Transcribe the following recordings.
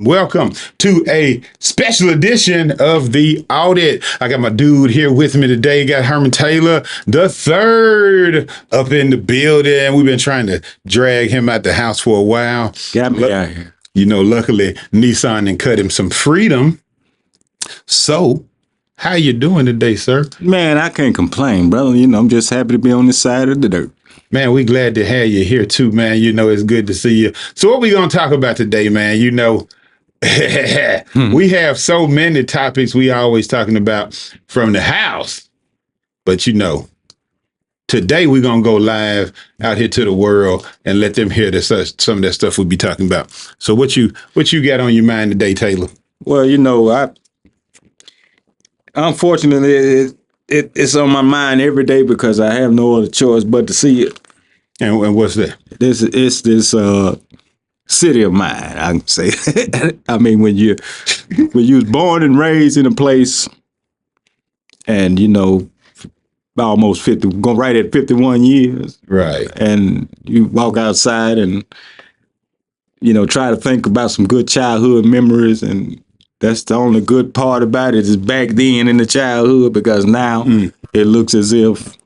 Welcome to a special edition of the AwDid. I got my dude here with me today. Got Herman Taylor the third up in the building. We've been trying to drag him out the house for a while. Got me out here. You know, luckily Nissan and cut him some freedom. So, how you doing today, sir? Man, I can't complain, brother. You know, I'm just happy to be on this side of the dirt. Man, we glad to have you here too, man. You know, it's good to see you. So what we gonna talk about today, man? You know, we have so many topics we always talking about from the house. But you know, today we're gonna go live out here to the world and let them hear some of that stuff we'll be talking about. So what you got on your mind today, Taylor? Well, you know, unfortunately it's on my mind every day because I have no other choice but to see it. And what's that? This city of mine, I can say. I mean, when you was born and raised in a place, and you know, almost 50, going right at 51 years, right? And you walk outside and you know try to think about some good childhood memories, and that's the only good part about it is back then in the childhood, because now it looks as if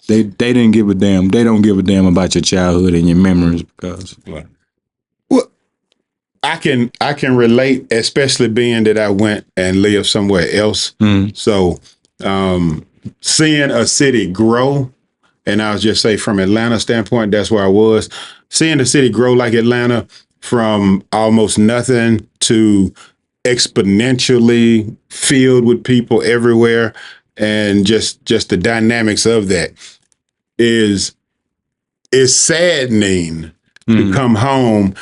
they didn't give a damn. They don't give a damn about your childhood and your memories because. Well, I can relate, especially being that I went and lived somewhere else. So seeing a city grow, and I'll just say from Atlanta standpoint, that's where I was. Seeing the city grow like Atlanta from almost nothing to exponentially filled with people everywhere, and just the dynamics of that is saddening to come home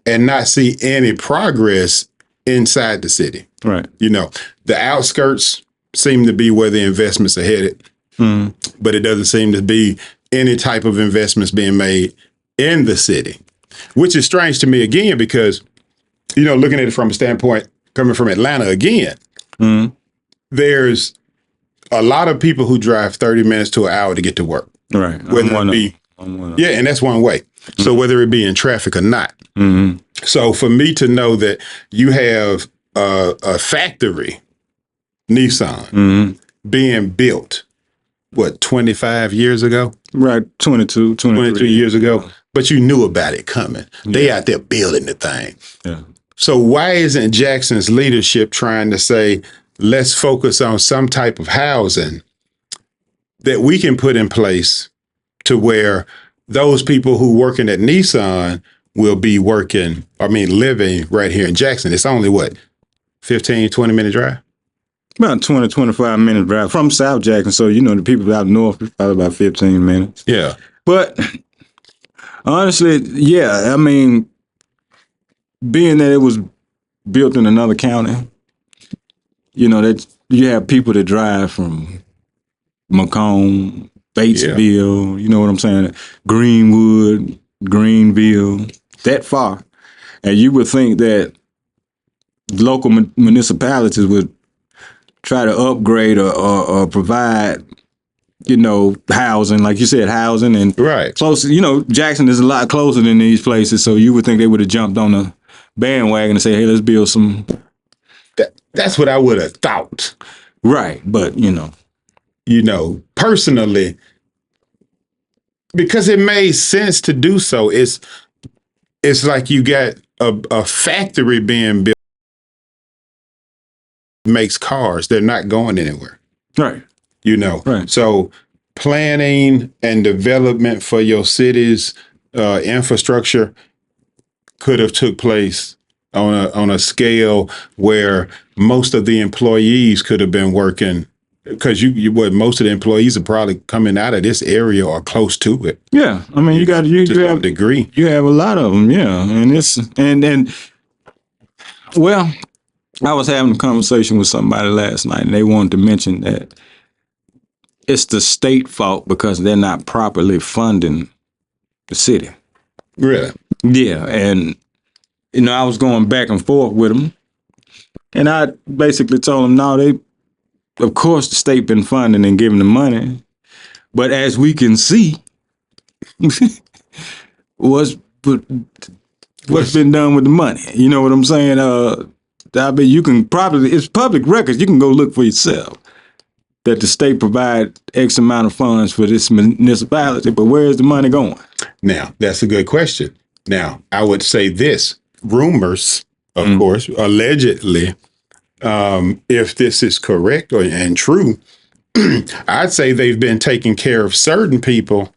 and not see any progress inside the city. Right. You know, the outskirts seem to be where the investments are headed, but it doesn't seem to be any type of investments being made in the city, which is strange to me again, because, you know, looking at it from a standpoint, coming from Atlanta again, there's a lot of people who drive 30 minutes to an hour to get to work. Right. Whether it be, and that's one way. So whether it be in traffic or not. So for me to know that you have a factory, Nissan, being built, what, 25 years ago? Right, 22 years ago. But you knew about it coming. Yeah. They out there building the thing. Yeah. So why isn't Jackson's leadership trying to say, let's focus on some type of housing that we can put in place to where those people who working at Nissan will be living right here in Jackson. It's only what, 15, 20 minute drive? About 20, 25 minute drive from South Jackson. So, you know, the people out north, probably about 15 minutes. Yeah. But honestly, yeah, I mean, being that it was built in another county, you know, that you have people that drive from Macomb, Batesville, you know what I'm saying? Greenwood, Greenville, that far. And you would think that local municipalities would try to upgrade or provide, you know, housing, like you said, housing and closer. You know, Jackson is a lot closer than these places, so you would think they would have jumped on the bandwagon and say, hey, let's build some. That's what I would have thought. Right, but you know, personally, because it made sense to do so. It's like you got a factory being built, makes cars. They're not going anywhere. Right. You know. Right. So planning and development for your city's infrastructure could have took place on a scale where most of the employees could have been working. Because most of the employees are probably coming out of this area or close to it. Yeah, I mean, you have a degree. You have a lot of them, yeah, and well, I was having a conversation with somebody last night, and they wanted to mention that it's the state fault because they're not properly funding the city. Really? Yeah, and you know, I was going back and forth with them, and I basically told them, no, of course, the state been funding and giving the money, but as we can see, what's been done with the money. You know what I'm saying? I mean, you can probably, it's public records. You can go look for yourself that the state provide X amount of funds for this municipality, but where is the money going? Now, that's a good question. Now, I would say this, rumors, of course, allegedly, if this is correct and true, I'd say they've been taking care of certain people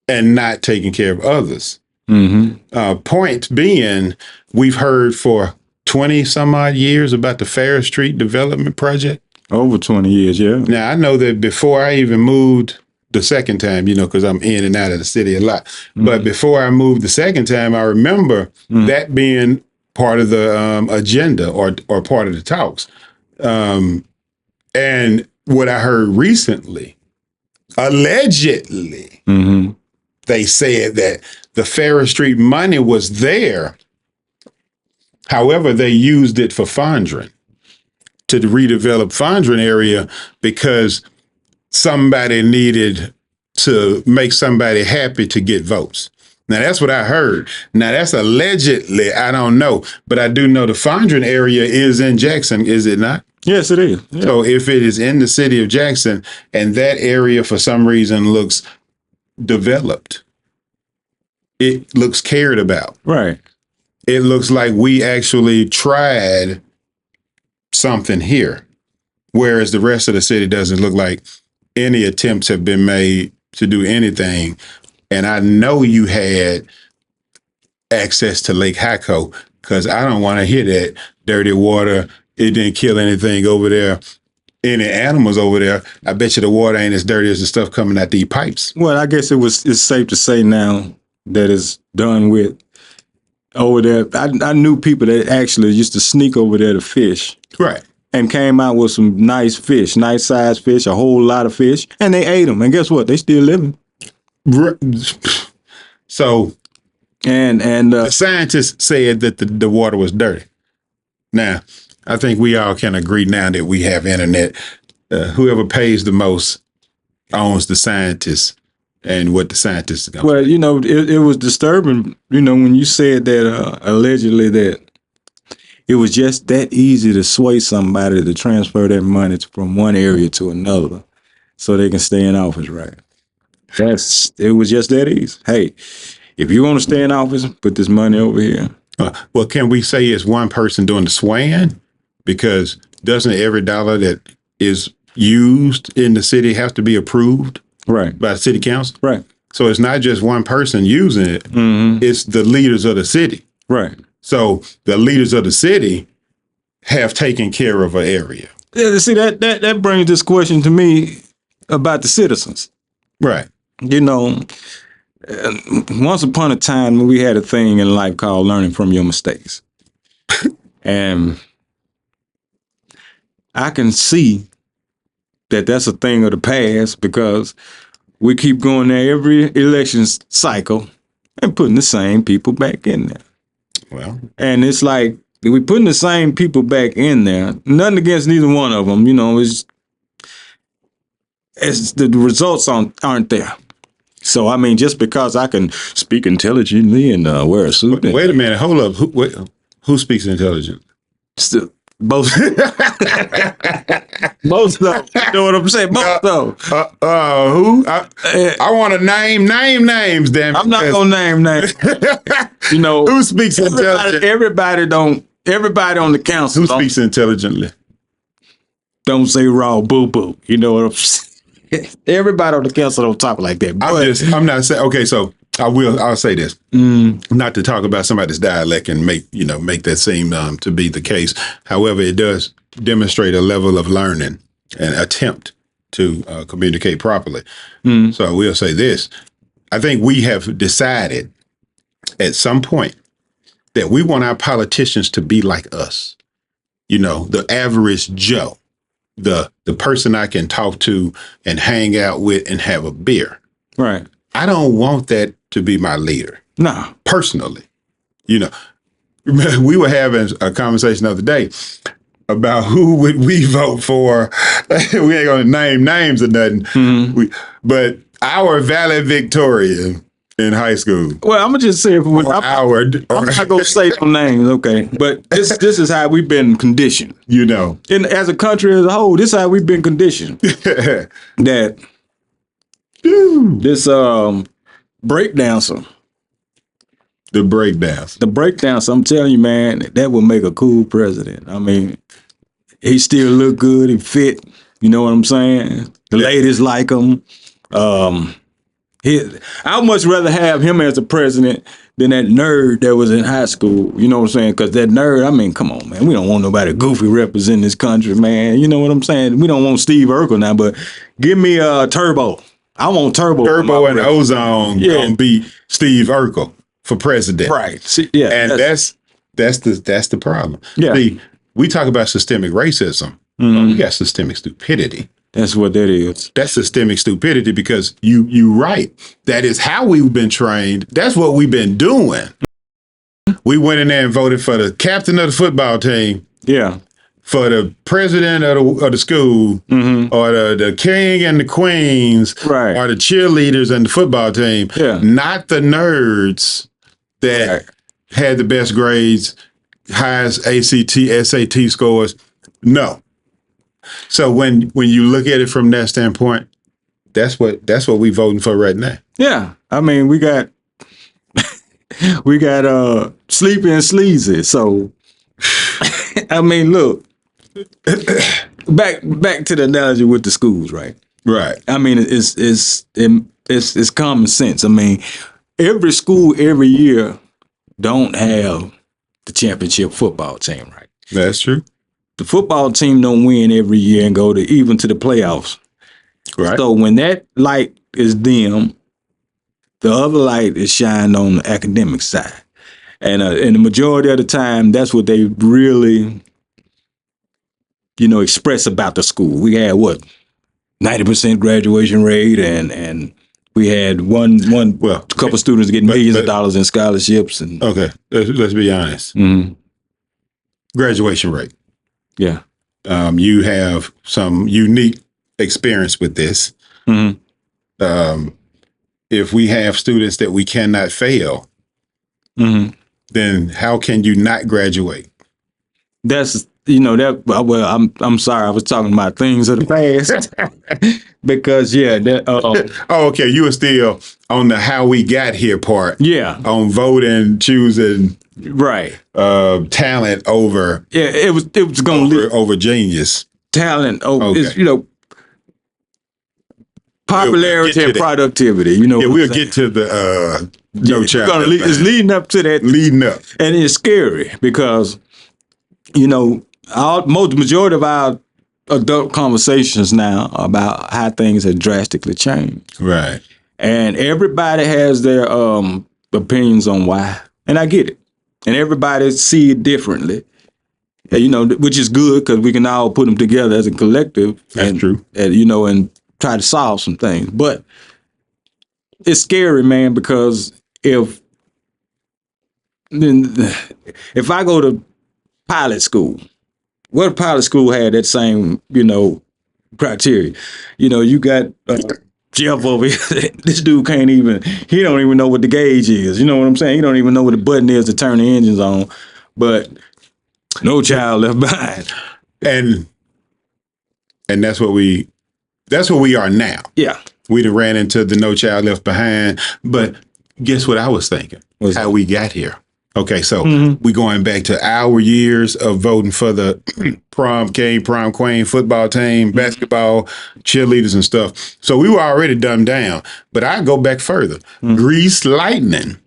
and not taking care of others. Point being, we've heard for 20 some odd years about the Fair Street Development Project. Over 20 years, yeah. Now, I know that before I even moved the second time, you know, because I'm in and out of the city a lot. But before I moved the second time, I remember that being part of the agenda or part of the talks. And what I heard recently, allegedly, they said that the Ferris Street money was there. However, they used it for Fondren, to redevelop Fondren area because somebody needed to make somebody happy to get votes. Now, that's what I heard. Now, that's allegedly, I don't know, but I do know the Fondren area is in Jackson, is it not? Yes, it is. Yeah. So if it is in the city of Jackson and that area for some reason looks developed, it looks cared about. Right. It looks like we actually tried something here, whereas the rest of the city doesn't look like any attempts have been made to do anything. And I know you had access to Lake Hyco because I don't want to hear that dirty water. It didn't kill anything over there. Any animals over there. I bet you the water ain't as dirty as the stuff coming out these pipes. Well, I guess it's safe to say now that it's done with over there. I knew people that actually used to sneak over there to fish. Right. And came out with some nice fish, nice sized fish, a whole lot of fish, and they ate them. And guess what? They still living. So, and the scientists said that the water was dirty. Now, I think we all can agree now that we have internet. Whoever pays the most owns the scientists and what the scientists are going to. Well, you know, it was disturbing, you know, when you said that allegedly that it was just that easy to sway somebody to transfer that money from one area to another so they can stay in office, right? It was just that easy. Hey, if you want to stay in office, put this money over here. Well, can we say it's one person doing the swaying? Because doesn't every dollar that is used in the city have to be approved by the city council? Right. So it's not just one person using it. It's the leaders of the city. Right. So the leaders of the city have taken care of an area. Yeah, see, that brings this question to me about the citizens. Right. You know, once upon a time, we had a thing in life called learning from your mistakes. And I can see that that's a thing of the past because we keep going there every election cycle and putting the same people back in there. Well, and it's like we putting the same people back in there. Nothing against neither one of them. You know, it's the results aren't there. So I mean, just because I can speak intelligently and wear a suit. Wait a minute, hold up. Who speaks intelligent? Both. Most though. You know what I'm saying? Both though. Who? I want to name names. Damn it. I'm not gonna name names. You know, who speaks intelligent? Everybody on the council. Who speaks intelligently? Don't say raw boo boo. You know what I'm saying? Everybody on the council don't talk like that. I'm not saying. Okay, so I'll say this. Not to talk about somebody's dialect and make that seem to be the case. However, it does demonstrate a level of learning and attempt to communicate properly. So I will say this. I think we have decided at some point that we want our politicians to be like us. You know, the average Joe, the person I can talk to and hang out with and have a beer. Right. I don't want that to be my leader. No. Personally. You know, we were having a conversation the other day about who would we vote for. We ain't going to name names or nothing. But our valedictorian in high school. Well, I'm gonna just say, I'm not gonna say no names, okay? But this is how we've been conditioned. You know, And as a country as a whole, this is how we've been conditioned. That this breakdancer. The breakdance. I'm telling you, man, that would make a cool president. I mean, he still look good, he fit. You know what I'm saying? The ladies like him. I'd much rather have him as a president than that nerd that was in high school. You know what I'm saying? Because that nerd, I mean, come on, man. We don't want nobody goofy representing this country, man. You know what I'm saying? We don't want Steve Urkel now, but give me Turbo. I want Turbo. Turbo and Ozone gonna beat Steve Urkel for president. Right. See, yeah. And that's the problem. Yeah. See, we talk about systemic racism. We got systemic stupidity. That's what that is. That's systemic stupidity because you right. That is how we've been trained. That's what we've been doing. We went in there and voted for the captain of the football team. Yeah. For the president of the school, or the king and the queens, right, or the cheerleaders and the football team. Yeah. Not the nerds that had the best grades, highest ACT, SAT scores. No. So when you look at it from that standpoint, that's what we voting for right now. Yeah. I mean, we got Sleepy and Sleazy. So I mean, look, back to the analogy with the schools, right? Right. I mean, it's common sense. I mean, every school every year don't have the championship football team, right? That's true. The football team don't win every year and go even to the playoffs. Right. So when that light is dim, the other light is shined on the academic side. And the majority of the time, that's what they really, express about the school. We had 90% graduation rate, and we had a couple students getting millions of dollars in scholarships. And okay, let's be honest. Graduation rate. Yeah. You have some unique experience with this. If we have students that we cannot fail, then how can you not graduate? That's I'm sorry, I was talking about things of the past because okay, you were still on the how we got here part. Yeah, on voting, choosing right talent over it was going to over genius. Talent over popularity and productivity. We'll get to the no child. It's leading up to that. Leading up, and it's scary because majority of our adult conversations now about how things have drastically changed. Right. And everybody has their opinions on why. And I get it. And everybody see it differently. And, which is good because we can all put them together as a collective. That's true. And try to solve some things. But it's scary, man, because if I go to pilot school, what pilot school had that same, criteria? You got Jeff over here. This dude he don't even know what the gauge is. You know what I'm saying? He don't even know what the button is to turn the engines on. But no child left behind. And that's what we are now. Yeah. We done ran into the no child left behind. But guess what I was thinking? How we got here. Okay, so we going back to our years of voting for the prom king, prom queen football team, basketball, cheerleaders and stuff. So we were already dumbed down. But I go back further. Grease Lightning.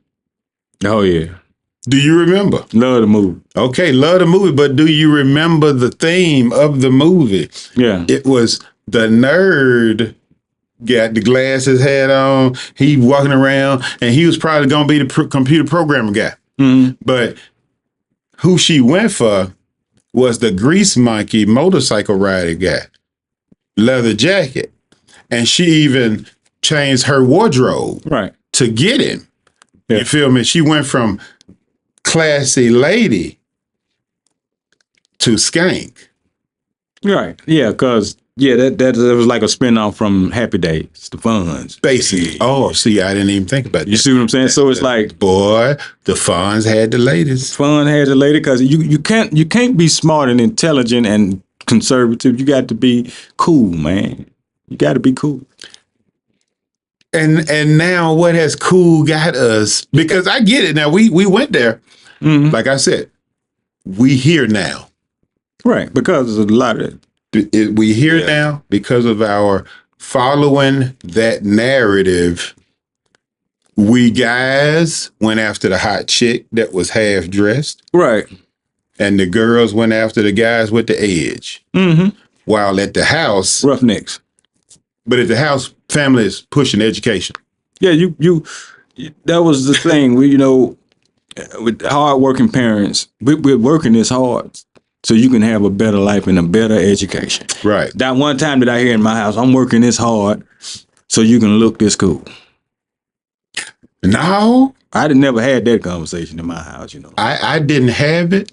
Oh, yeah. Do you remember? Love the movie. Okay, love the movie. But do you remember the theme of the movie? Yeah. It was the nerd got the glasses hat on. He walking around, and he was probably going to be the computer programmer guy. But who she went for was the grease monkey motorcycle rider guy, leather jacket. And she even changed her wardrobe to get him. Yeah. You feel me? She went from classy lady to skank. Right. Yeah, because Yeah, that was like a spinoff from Happy Days, the Fonz. Basically. Oh, see, I didn't even think about that. You see what I'm saying? So it's like, boy, the Fonz had the ladies. Fun has a lady, because you can't be smart and intelligent and conservative. You got to be cool, man. You got to be cool. And now what has cool got us? Because I get it now. We went there. Mm-hmm. Like I said, we here now. Right, because of a lot of it. We here now because of our following that narrative. We guys went after the hot chick that was half dressed. Right. And the girls went after the guys with the edge. Mm-hmm. While at the house, Roughnecks. But at the house, family is pushing education. Yeah, you that was the thing. We, with hardworking parents, we're working this hard so you can have a better life and a better education. Right. That one time that I hear in my house, I'm working this hard so you can look this cool. No. I never had that conversation in my house, I didn't have it.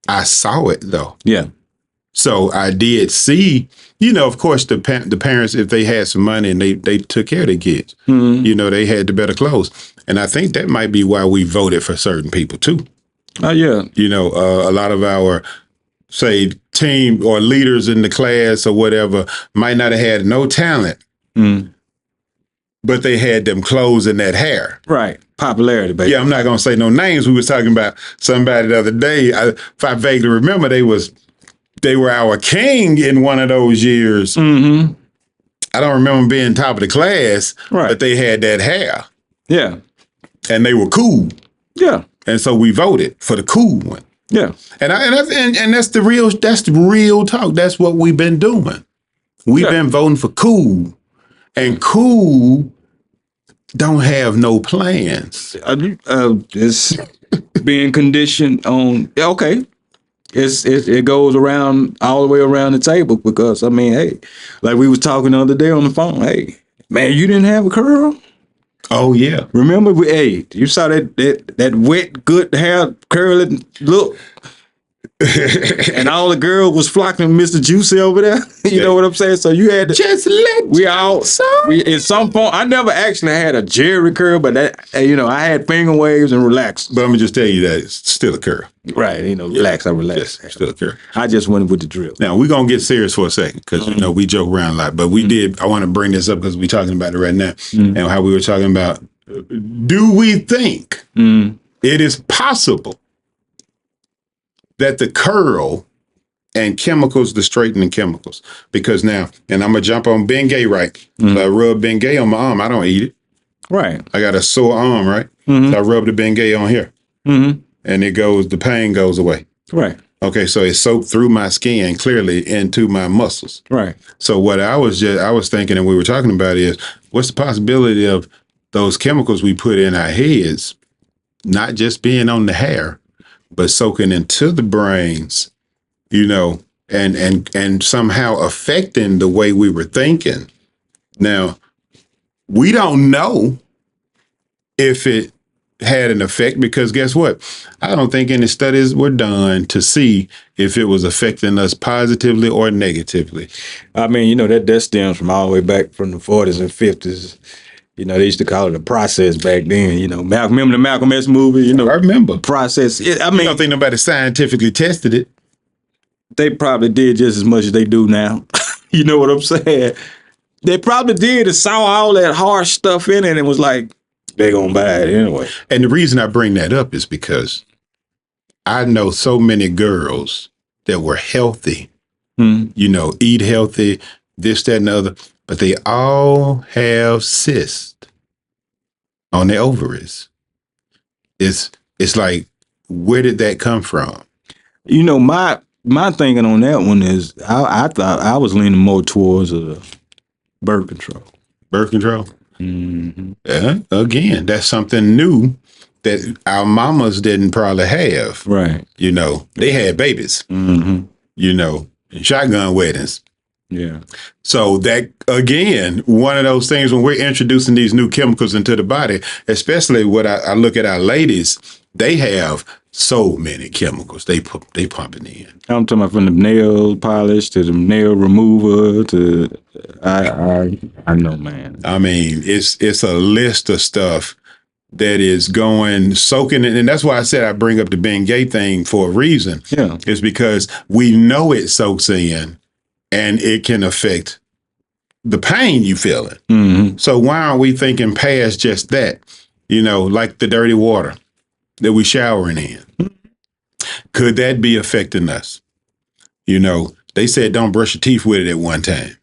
I saw it, though. Yeah. So I did see, of course, the parents, if they had some money and they took care of their kids, they had the better clothes. And I think that might be why we voted for certain people, too. Oh, yeah. A lot of our, say, team or leaders in the class or whatever might not have had no talent, but they had them clothes and that hair. Right. Popularity, baby. Yeah, I'm not going to say no names. We was talking about somebody the other day. If I vaguely remember, they were our king in one of those years. Mm-hmm. I don't remember being top of the class, right. But they had that hair. Yeah. And they were cool. Yeah. And so we voted for the cool one. Yeah. And that's the real talk. That's what we've been doing. We've been voting for cool. And cool don't have no plans. It's being conditioned on, okay. It goes around all the way around the table because, hey, like we was talking the other day on the phone, hey, man, you didn't have a curl? Oh, yeah. Remember, you saw that wet, good hair curling look? And all the girls was flocking Mr. Juicy over there. You know what I'm saying? So you had to just let we at some point. I never actually had a Jerry curl, but I had finger waves and relax. But I'm gonna just tell you that it's still a curl. Right? Relax. I relax. Still a curl. I just went with the drill. Now we're gonna get serious for a second because we joke around a lot, but we did. I want to bring this up because we're talking about it right now and how we were talking about. Do we think it is possible that the curl and chemicals, the straightening chemicals, because now, and I'm going to jump on Bengay, right? So I rub Bengay on my arm. I don't eat it. Right. I got a sore arm, right? So I rub the Bengay on here. And the pain goes away. Right. Okay, so it soaked through my skin clearly into my muscles. Right. So what I was thinking and we were talking about is, what's the possibility of those chemicals we put in our heads not just being on the hair, but soaking into the brains, and somehow affecting the way we were thinking. Now, we don't know if it had an effect because guess what? I don't think any studies were done to see if it was affecting us positively or negatively. I mean, that stems from all the way back from the 40s and 50s. They used to call it a process back then. Remember the Malcolm X movie? I remember. Process. I don't think nobody scientifically tested it. They probably did just as much as they do now. You know what I'm saying? They probably did and saw all that harsh stuff in it and was like, they're going to buy it anyway. And the reason I bring that up is because I know so many girls that were healthy, eat healthy, this, that, and the other. But they all have cysts on their ovaries. It's like, where did that come from? My thinking on that one is I thought I was leaning more towards birth control. Birth control? Again, that's something new that our mamas didn't probably have. Right. They had babies, and shotgun weddings. Yeah. So that, again, one of those things when we're introducing these new chemicals into the body, especially what I look at our ladies, they have so many chemicals they pumping in. I'm talking about from the nail polish to the nail remover to I know, man. I mean, it's a list of stuff that is soaking in, and that's why I said I bring up the Ben Gay thing for a reason. Yeah. It's because we know it soaks in and it can affect the pain you feel it. Mm-hmm. So why aren't we thinking past just that? Like the dirty water that we showering in. Could that be affecting us? They said don't brush your teeth with it at one time.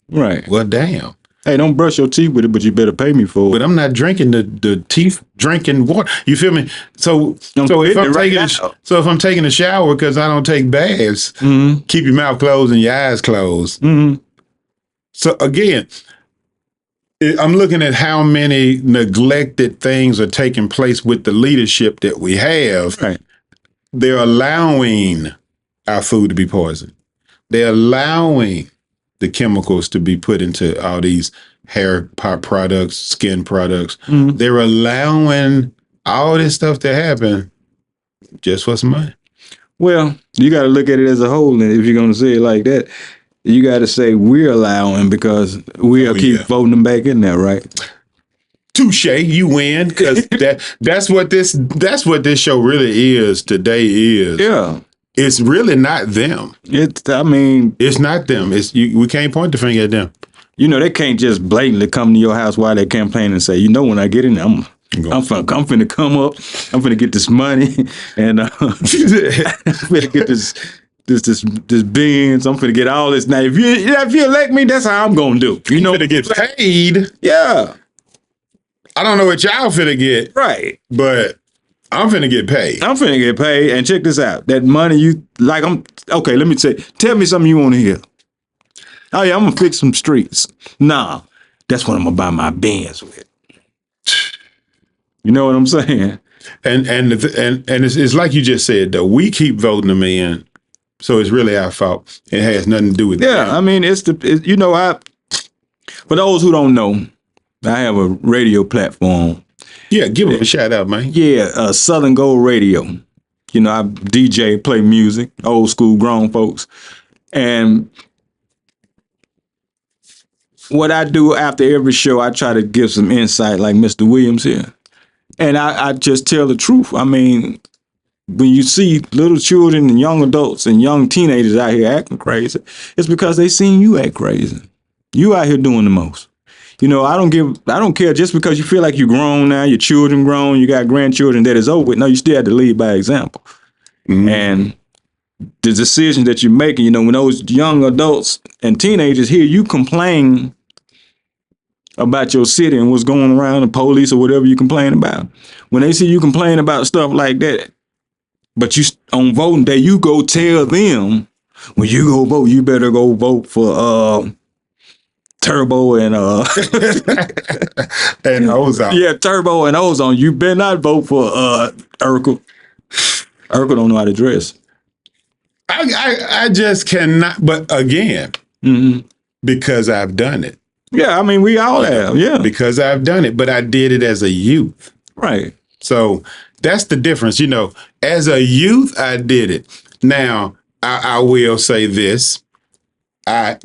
Right. Well, damn. Hey, don't brush your teeth with it, but you better pay me for it. But I'm not drinking the teeth drinking water. You feel me? So if I'm taking a shower because I don't take baths, keep your mouth closed and your eyes closed. Mm-hmm. So again, I'm looking at how many neglected things are taking place with the leadership that we have. Right. They're allowing our food to be poisoned. They're allowing the chemicals to be put into all these hair products, skin products. Mm-hmm. They're allowing all this stuff to happen just for some money. Well, you got to look at it as a whole. And if you're going to say it like that, you got to say we're allowing because we'll keep voting them back in there, right? Touche, you win, because that's what this show really is today. Yeah. It's really not them. It's not them. We can't point the finger at them. They can't just blatantly come to your house while they're campaigning and say, when I get in there, I'm finna come up, I'm finna get this money, and I'm finna get this Benz, I'm finna get all this. Now, if you elect me, that's how I'm gonna do. Finna get paid. Yeah. I don't know what y'all finna get. Right. But I'm finna get paid. And check this out. That money okay, let me tell me something you want to hear. Oh yeah, I'm gonna fix some streets. Nah, that's what I'm gonna buy my Benz with. You know what I'm saying? And it's like you just said though. We keep voting them in, so it's really our fault. It has nothing to do with that. them. I mean, for those who don't know, I have a radio platform. Yeah, give it a shout out, man. Yeah, Southern Gold Radio. I DJ, play music, old school grown folks. And what I do after every show, I try to give some insight like Mr. Williams here. And I just tell the truth. I mean, when you see little children and young adults and young teenagers out here acting crazy, it's because they seen you act crazy. You out here doing the most. I don't care just because you feel like you're grown now, your children grown, you got grandchildren that is over with. No, you still have to lead by example. Mm-hmm. And the decisions that you're making, when those young adults and teenagers hear you complain about your city and what's going around, the police or whatever you complain about, when they see you complain about stuff like that, but you on voting day, you go tell them, when you go vote, you better go vote for Turbo and and Ozone. Yeah, Turbo and Ozone. You better not vote for Urkel. Urkel don't know how to dress. I just cannot. But again, because I've done it. Yeah, I mean we all have. Yeah, because I've done it, but I did it as a youth. Right. So that's the difference. As a youth, I did it. Now I will say this. I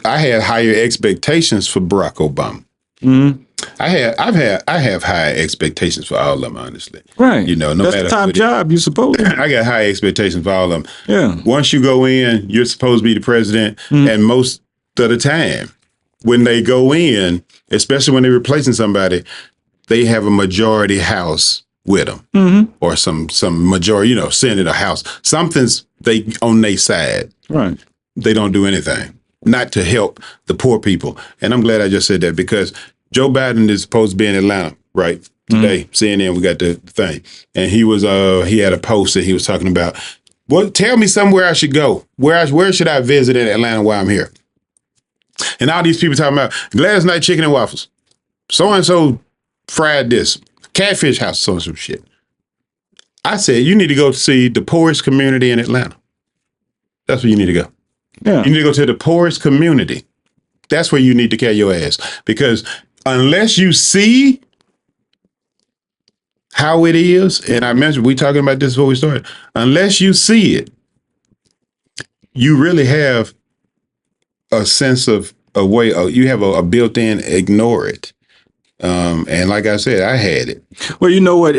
had higher expectations for Barack Obama. Mm-hmm. I have high expectations for all of them, honestly. Right. No that's matter the top job you supposed to. I got high expectations for all of them. Yeah. Once you go in, you're supposed to be the president, and most of the time, when they go in, especially when they're replacing somebody, they have a majority house with them, or some majority, Senate or House. Something's on their side. Right. They don't do anything, not to help the poor people. And I'm glad I just said that because Joe Biden is supposed to be in Atlanta, right? Today, CNN, we got the thing. And he had a post that he was talking about, well, tell me somewhere I should go. Where should I visit in Atlanta while I'm here? And all these people talking about Gladys Knight chicken and waffles. So-and-so fried this. Catfish house, so-and-so shit. I said, you need to go see the poorest community in Atlanta. That's where you need to go. Yeah. You need to go to the poorest community. That's where you need to carry your ass. Because unless you see how it is, and I mentioned we talking about this before we started. Unless you see it, you really have a sense of a way. You have a built-in ignore it. And like I said, I had it. Well, you know what?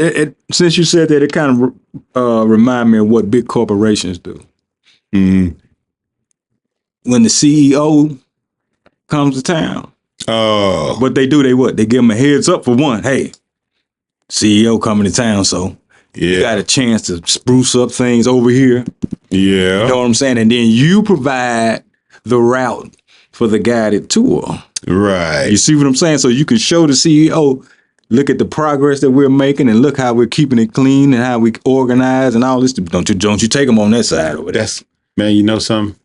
Since you said that, it kind of remind me of what big corporations do. Mm-hmm. When the CEO comes to town, what they do, they give them a heads up for one. Hey, CEO coming to town, so you got a chance to spruce up things over here. Yeah. You know what I'm saying? And then you provide the route for the guided tour. Right. You see what I'm saying? So you can show the CEO, look at the progress that we're making and look how we're keeping it clean and how we organize and all this. Don't you take them on that side over there. Man, you know something?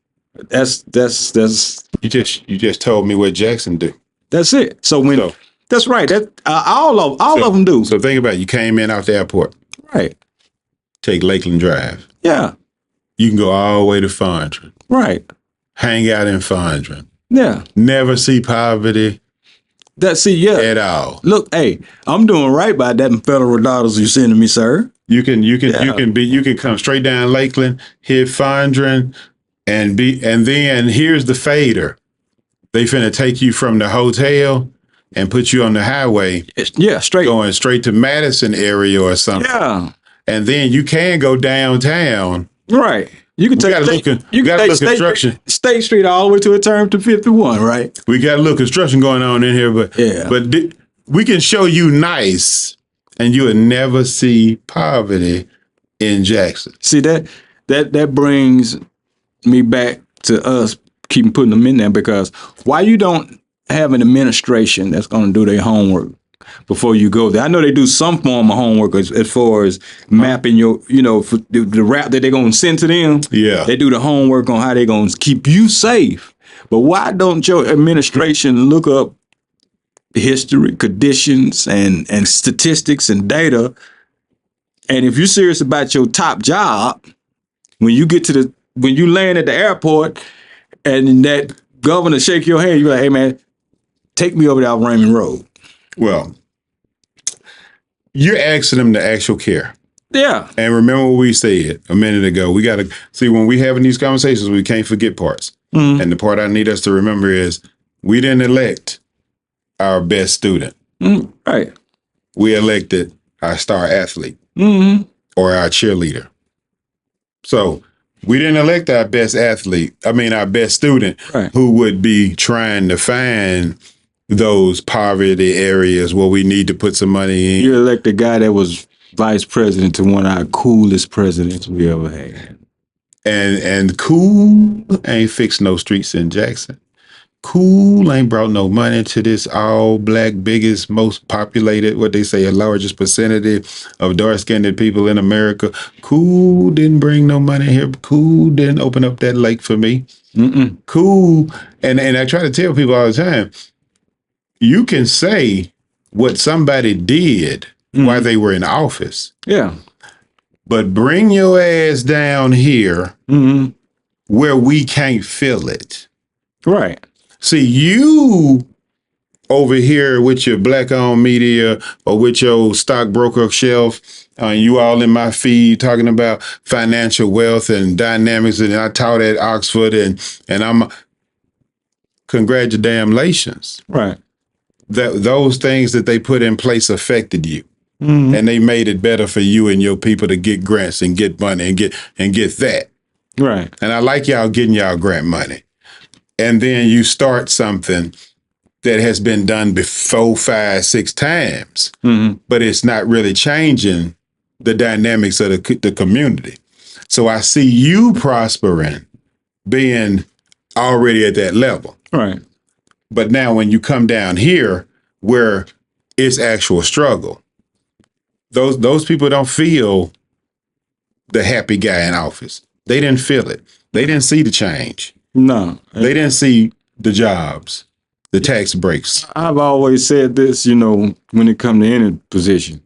That's you just told me what Jackson do. That's it. That's right. That all of them do. So think about it. You came in off the airport. Right. Take Lakeland Drive. Yeah. You can go all the way to Fondren. Right. Hang out in Fondren. Yeah. Never see poverty. At all. Look, hey, I'm doing right by that federal dollars you're sending me, sir. You can come straight down Lakeland, hit Fondren, and then here's the fader. They finna take you from the hotel and put you on the highway. Yeah, going straight to Madison area or something. Yeah. And then you can go downtown. Right. You can take construction. State Street all the way to a turn to 51, right? We got a little construction going on in here, but we can show you nice, and you would never see poverty in Jackson. See that brings me back to us keeping putting them in there, because why you don't have an administration that's going to do their homework before you go there? I know they do some form of homework as far as mapping your, for the route that they're going to send to them. Yeah. They do the homework on how they're going to keep you safe. But why don't your administration look up history, conditions, and statistics and data? And if you're serious about your top job, when you land at the airport and that governor shake your hand, you're like, hey man, take me over to Raymond Road. Well, you're asking them the actual care. Yeah. And remember what we said a minute ago. We got to see, when we having these conversations, we can't forget parts. Mm-hmm. And the part I need us to remember is we didn't elect our best student. Mm-hmm. Right. We elected our star athlete or our cheerleader. So we didn't elect our best our best student who would be trying to find those poverty areas where we need to put some money in. You elect the guy that was vice president to one of our coolest presidents we ever had. And cool ain't fixed no streets in Jackson. Cool ain't brought no money to this all black, biggest, most populated, what they say, largest percentage of dark-skinned people in America. Cool didn't bring no money here. Cool didn't open up that lake for me. Mm-mm. Cool. And I try to tell people all the time, you can say what somebody did while they were in office. Yeah. But bring your ass down here where we can't feel it. Right. See, you over here with your black-owned media or with your stockbroker shelf, you all in my feed talking about financial wealth and dynamics, and I taught at Oxford, and I'm congratulations. Right. Those things that they put in place affected you. And they made it better for you and your people to get grants and get money and get that. Right. And I like y'all getting y'all grant money. And then you start something that has been done before 5, 6 times, but it's not really changing the dynamics of the community. So I see you prospering, being already at that level. Right. But now when you come down here where it's actual struggle, those people don't feel the happy guy in office. They didn't feel it. They didn't see the change. No. They didn't see the jobs, the tax breaks. I've always said this, when it comes to any position,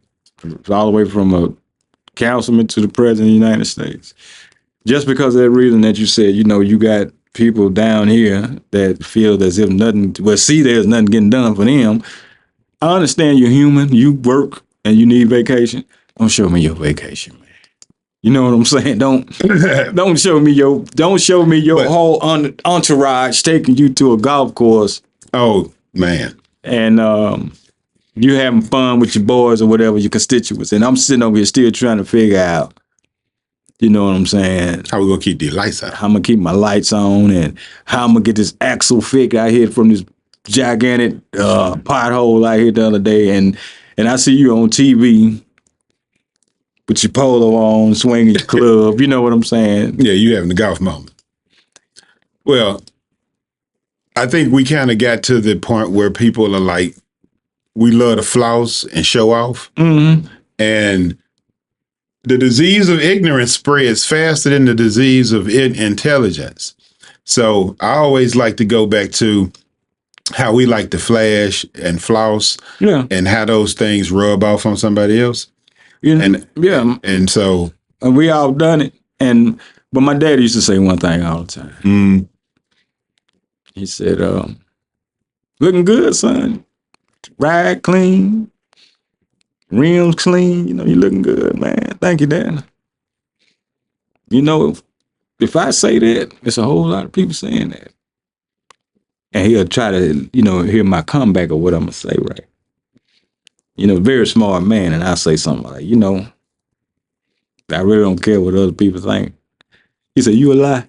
all the way from a councilman to the president of the United States. Just because of that reason that you said, you got people down here that feel as if there's nothing getting done for them. I understand you're human. You work and you need vacation, don't show me your vacation, man. You know what I'm saying? Don't show me your whole entourage taking you to a golf course. Oh man. And you having fun with your boys or whatever, your constituents, and I'm sitting over here still trying to figure out, you know what I'm saying? How we gonna keep the lights on? How I'm gonna keep my lights on, and how I'm gonna get this axle fixed out here from this gigantic pothole out here the other day, and I see you on TV with your polo on, swinging your club. You know what I'm saying? Yeah, you having the golf moment. Well, I think we kind of got to the point where people are like, we love to floss and show off. Mm-hmm. And the disease of ignorance spreads faster than the disease of intelligence. So I always like to go back to how we like to flash and floss, and how those things rub off on somebody else. You know, and so we all done it. But my dad used to say one thing all the time. He said, "Looking good, son. Ride clean, rims clean. You know, you looking good, man. Thank you, Dad." You know, if I say that, it's a whole lot of people saying that. And he'll try to, hear my comeback of what I'm going to say, right? Very smart man. And I'll say something like, I really don't care what other people think. He said, "You a lie?"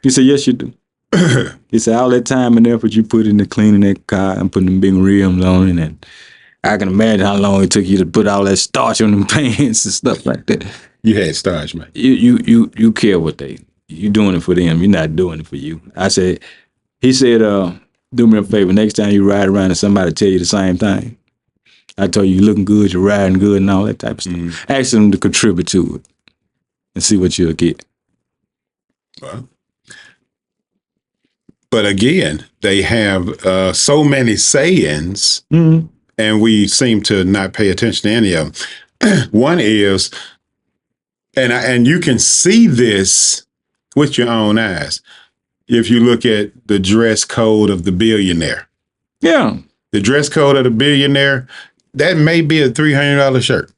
He said, "Yes, you do." He said, "All that time and effort you put into cleaning that car and putting them big rims on it, and I can imagine how long it took you to put all that starch on them pants and stuff like that." You had starch, man. You care what you doing it for them. You're not doing it for you. He said, "Do me a favor. Next time you ride around and somebody tell you the same thing, I told you looking good, you're riding good and all that type of stuff. Ask them to contribute to it and see what you'll get." Well, but again, they have so many sayings, and we seem to not pay attention to any of them. One is, and you can see this with your own eyes if you look at the dress code of the billionaire. Yeah. The dress code of the billionaire, that may be a $300 shirt.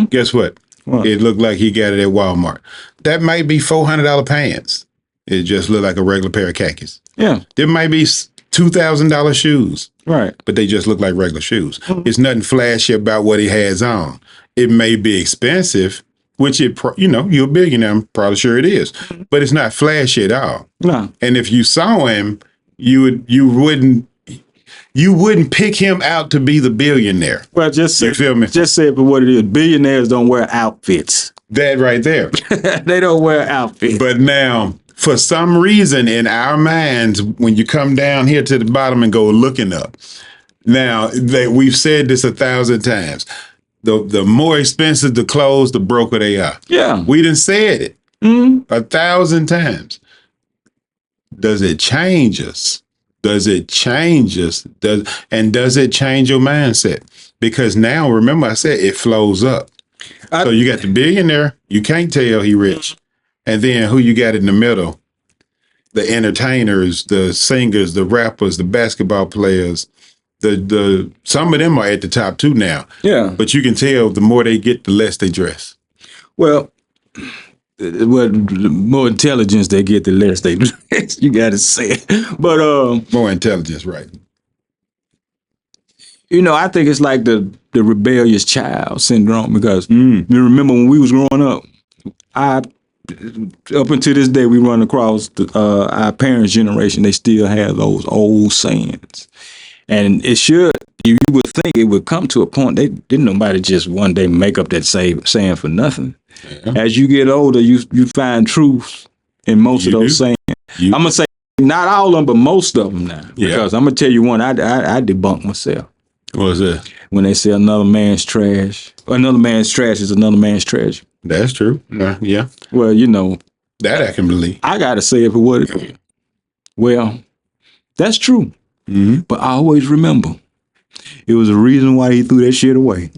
Guess what? It looked like he got it at Walmart. That might be $400 pants. It just looked like a regular pair of khakis. Yeah. There might be $2,000 shoes. Right. But they just look like regular shoes. It's nothing flashy about what he has on. It may be expensive, which you're a billionaire, I'm probably sure it is, but it's not flashy at all. No. And if you saw him, you wouldn't pick him out to be the billionaire. Well, just you feel me? Just say it for what it is. Billionaires don't wear outfits. That right there. They don't wear outfits. But now, for some reason in our minds, when you come down here to the bottom and go looking up, now we've said this 1,000 times. The more expensive the clothes, the broker they are. Yeah. We done said it 1,000 times. Does it change us? Does it change us? Does it change your mindset? Because now, remember I said it flows up. So you got the billionaire, you can't tell he rich. And then who you got in the middle? The entertainers, the singers, the rappers, the basketball players. The some of them are at the top too now. Yeah. But you can tell the more they get, the less they dress. Well, the more intelligence they get, the less they dress. You got to say it. But more intelligence, right? I think it's like the rebellious child syndrome, because you remember when we was growing up, up until this day, we run across our parents' generation. They still have those old sayings. And you would think it would come to a point, didn't nobody just one day make up that saying for nothing. Yeah. As you get older, you find truth in most of those sayings. I'm going to say not all of them, but most of them now. Yeah. Because I'm going to tell you one, I debunked myself. What was that? When they say another man's trash is another man's treasure. That's true. Yeah. Well, that I can believe. I got to say it for what it is. Well, that's true. But I always remember, it was a reason why he threw that shit away.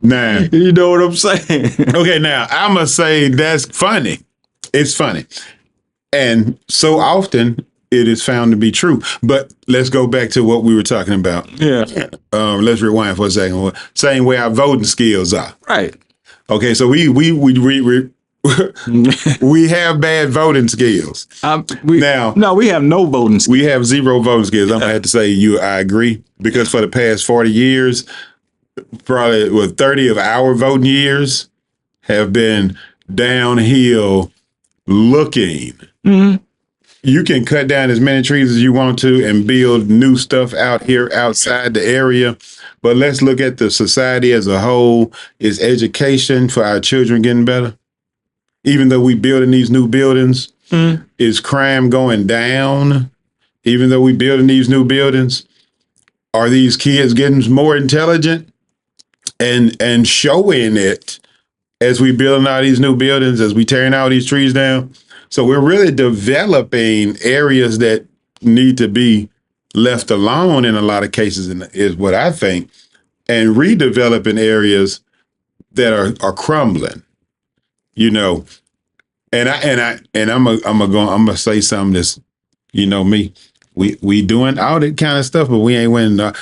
Nah. You know what I'm saying? Okay, now, I'm going to say that's funny. It's funny. And so often, it is found to be true. But let's go back to what we were talking about. Yeah. Let's rewind for a second. Same way our voting skills are. Right. Okay, so we we have bad voting skills. We have no voting skills. We have zero voting skills. I'm gonna have to say I agree, because for the past 40 years, probably 30 of our voting years have been downhill looking. Mm-hmm. You can cut down as many trees as you want to and build new stuff out here outside the area. But let's look at the society as a whole. Is education for our children getting better? Even though we building these new buildings, is crime going down? Even though we building these new buildings, are these kids getting more intelligent and showing it as we building all these new buildings, as we tearing all these trees down? So we're really developing areas that need to be left alone in a lot of cases, is what I think, and redeveloping areas that are crumbling. You know, and I'm gonna say something that's, you know me, we doing all that kind of stuff, but we ain't winning.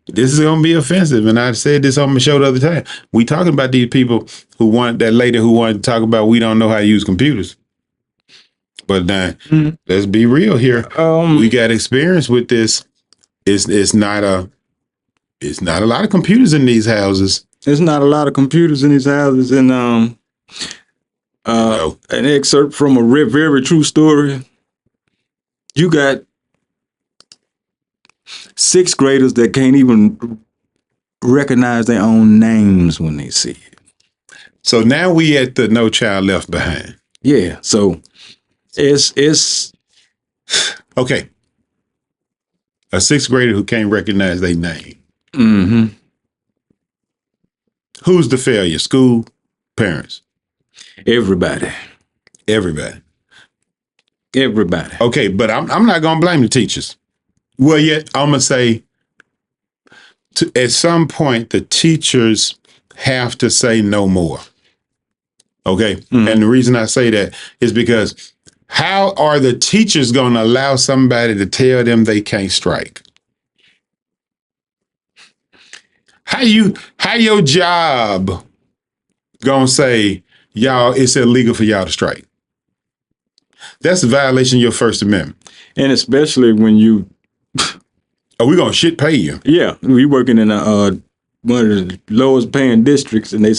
This is gonna be offensive, and I said this on my show the other time. We talking about these people that lady who wanted to talk about we don't know how to use computers. But let's be real here. We got experience with this. It's not a lot of computers in these houses. There's not a lot of computers in these houses, and an excerpt from a very true story. You got sixth graders that can't even recognize their own names when they see it. So now we at the No Child Left Behind. Yeah. So it's okay. A sixth grader who can't recognize their name. Mm-hmm. Who's the failure? School, parents? Everybody. Okay, but I'm not gonna blame the teachers. Well, yet I'm gonna say, at some point the teachers have to say no more. Okay, and the reason I say that is because how are the teachers gonna allow somebody to tell them they can't strike? How your job gonna say, y'all, it's illegal for y'all to strike? That's a violation of your First Amendment. And especially when you... Are we gonna shit pay you? Yeah, we working in one of the lowest paying districts, and they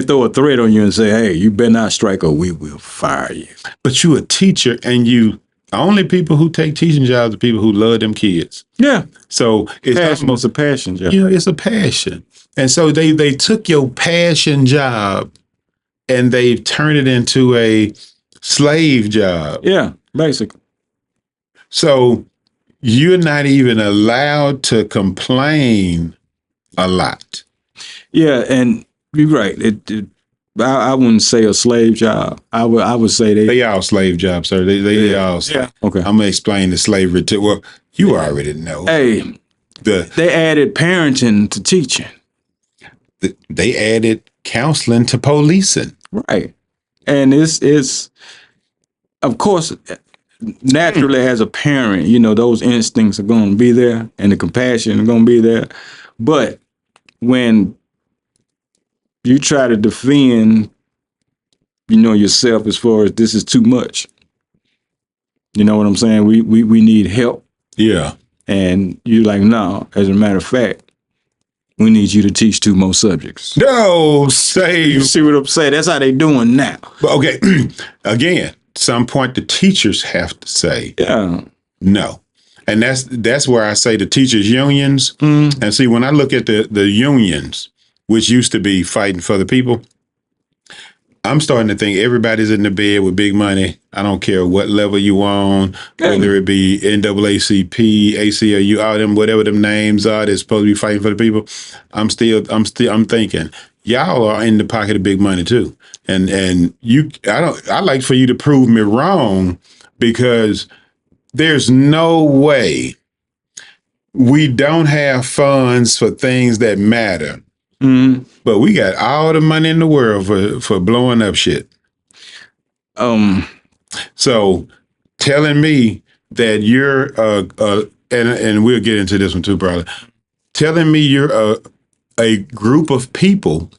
throw a threat on you and say, hey, you better not strike or we will fire you. But you a teacher, and only people who take teaching jobs are people who love them kids. Yeah. So it's almost a passion job. You know, it's a passion. And so they took your passion job and they've turned it into a slave job. Yeah, basically. So you're not even allowed to complain a lot. Yeah, and you're right. I wouldn't say a slave job. I would say they all slave jobs, sir. They all. Yeah. Okay. I'm gonna explain the slavery to. Well, you already know. Hey, they added parenting to teaching. They added counseling to policing. Right, and it's of course naturally as a parent, you know, those instincts are going to be there and the compassion is going to be there, but when you try to defend, you know, yourself as far as this is too much. You know what I'm saying? We need help. Yeah. And you're like, no, as a matter of fact, we need you to teach 2 more subjects. No, say. You see what I'm saying? That's how they doing now. But okay, again, at some point the teachers have to say no. And that's where I say the teachers' unions. And see, when I look at the unions, which used to be fighting for the people, I'm starting to think everybody's in the bed with big money. I don't care what level you on, whether it be NAACP, ACLU, all them, whatever them names are, they're supposed to be fighting for the people. I'm thinking y'all are in the pocket of big money too. And I'd like for you to prove me wrong, because there's no way we don't have funds for things that matter. But we got all the money in the world for blowing up shit. So telling me that you're and we'll get into this one too, brother. Telling me you're a group of people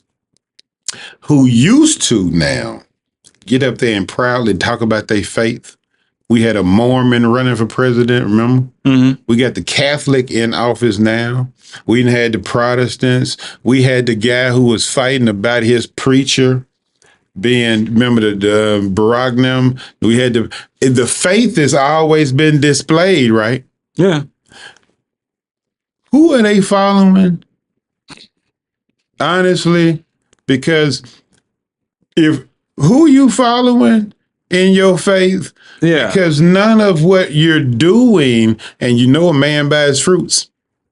who used to now get up there and proudly talk about their faith. We had a Mormon running for president, remember? Mm-hmm. We got the Catholic in office now. We had the Protestants. We had the guy who was fighting about his preacher being, remember the Baragnim? We had the faith has always been displayed, right? Yeah. Who are they following? Honestly, because if who you following in your faith? Yeah. Because none of what you're doing, and you know a man by his fruits.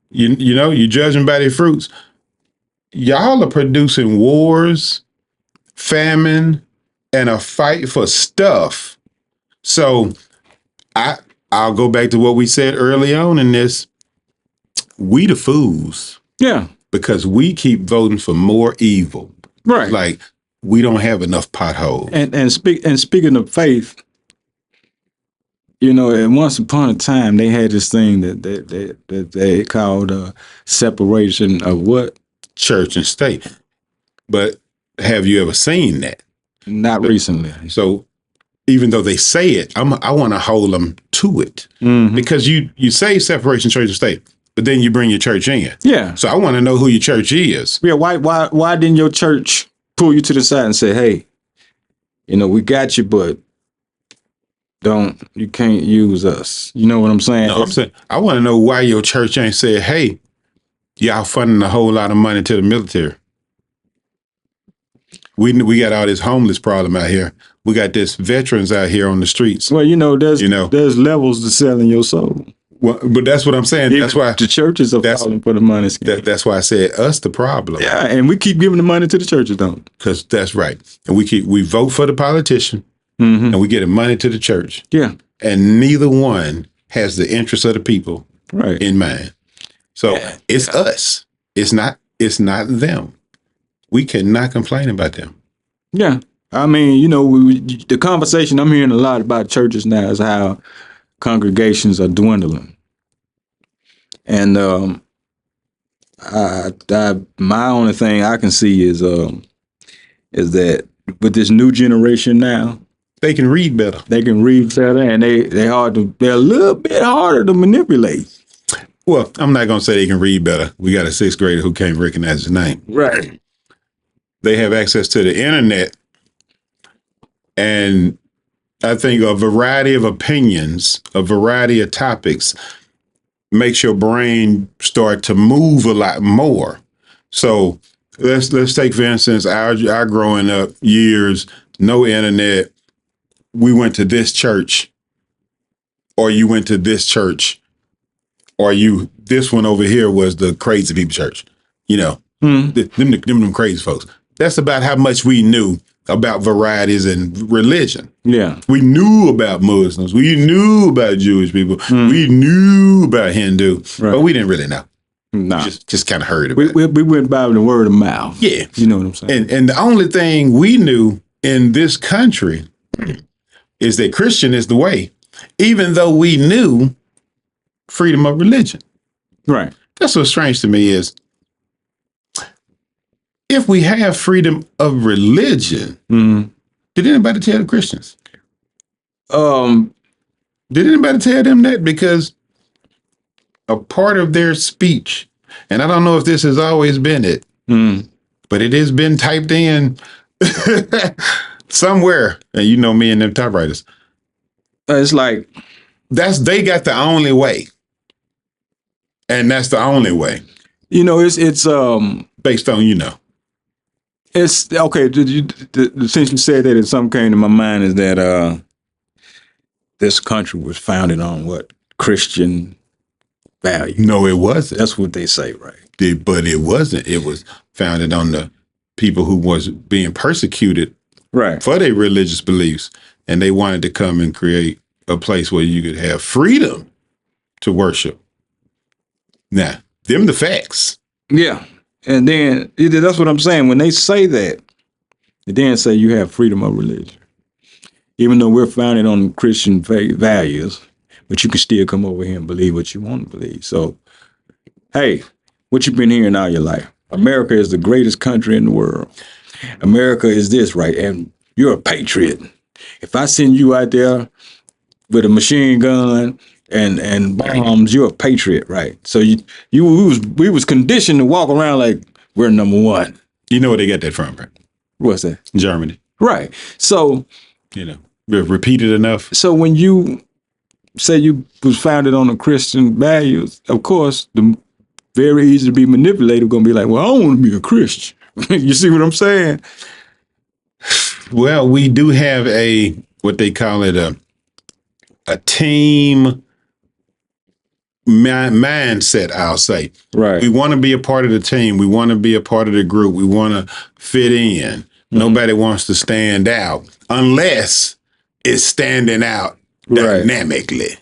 You know, you judge him by their fruits. Y'all are producing wars, famine, and a fight for stuff. So I'll go back to what we said early on in this. We the fools. Yeah. Because we keep voting for more evil. Right. Like we don't have enough potholes. And speaking of faith, you know, and once upon a time they had this thing that they called separation of what? Church and state. But have you ever seen that? Not recently. So even though they say it, I want to hold them to it. Mm-hmm. Because you say separation church and state, but then you bring your church in. Yeah. So I want to know who your church is. Yeah. Why didn't your church pull you to the side and say, hey, you know, we got you, but you can't use us. You know what I'm saying? No, I'm saying I want to know why your church ain't said, hey, y'all funding a whole lot of money to the military. We got all this homeless problem out here. We got this veterans out here on the streets. Well, there's levels to selling your soul. Well, but that's what I'm saying. Even that's why the churches are falling for the money scheme. That's why I said us the problem. Yeah, and we keep giving the money to the churches, don't? Because that's right. And we vote for the politician, mm-hmm. and we get the money to the church. Yeah, and neither one has the interest of the people in mind. So it's us. It's not them. We cannot complain about them. Yeah. I mean, you know, the conversation I'm hearing a lot about churches now is how congregations are dwindling. And my only thing I can see is that with this new generation now, they can read better. They can read better, and they're a little bit harder to manipulate. Well, I'm not gonna say they can read better. We got a 6th grader who can't recognize his name. Right. They have access to the internet, and I think a variety of opinions, a variety of topics makes your brain start to move a lot more. So let's take, for instance, our growing up years, no internet. We went to this church, or you went to this church, or this one over here was the crazy people church. You know, them crazy folks. That's about how much we knew about varieties in religion. Yeah. We knew about Muslims. We knew about Jewish people. We knew about Hindu, but we didn't really know. Nah. Just kind of heard about it. We went by the word of mouth. Yeah. You know what I'm saying? And the only thing we knew in this country is that Christian is the way, even though we knew freedom of religion. Right. That's what's strange to me is, if we have freedom of religion, did anybody tell the Christians? Did anybody tell them that? Because a part of their speech, and I don't know if this has always been it, but it has been typed in somewhere. And you know me and them typewriters. It's like they got the only way, and that's the only way. You know, it's based on It's okay. Since you said that, something came to my mind is that this country was founded on what? Christian values. No, it wasn't. That's what they say, right? But it wasn't. It was founded on the people who was being persecuted for their religious beliefs, and they wanted to come and create a place where you could have freedom to worship. Now, them the facts. Yeah. And then that's what I'm saying. When they say that, they then say you have freedom of religion. Even though we're founded on Christian values, but you can still come over here and believe what you want to believe. So, hey, what you've been hearing all your life? America is the greatest country in the world. America is this, right? And you're a patriot. If I send you out there with a machine gun and bombs, you're a patriot, right? So we was conditioned to walk around like we're number one. You know where they got that from, right? What's that? Germany. Right. So, you know, repeated enough. So when you say you was founded on a Christian values, of course, the very easy to be manipulated, going to be like, well, I don't want to be a Christian. You see what I'm saying? Well, we do have what they call it, a team mindset, I'll say. Right. We want to be a part of the team. We want to be a part of the group. We want to fit in. Mm-hmm. Nobody wants to stand out unless it's standing out dynamically.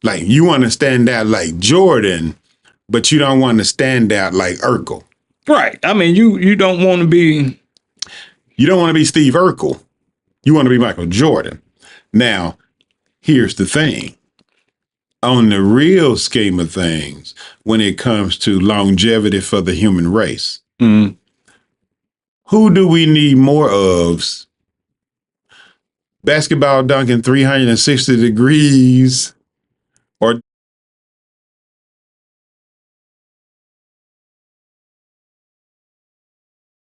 Like you want to stand out like Jordan, but you don't want to stand out like Urkel. Right. I mean, you don't want to be. You don't want to be Steve Urkel. You want to be Michael Jordan. Now, here's the thing. On the real scheme of things, when it comes to longevity for the human race, who do we need more of? Basketball dunking 360 degrees or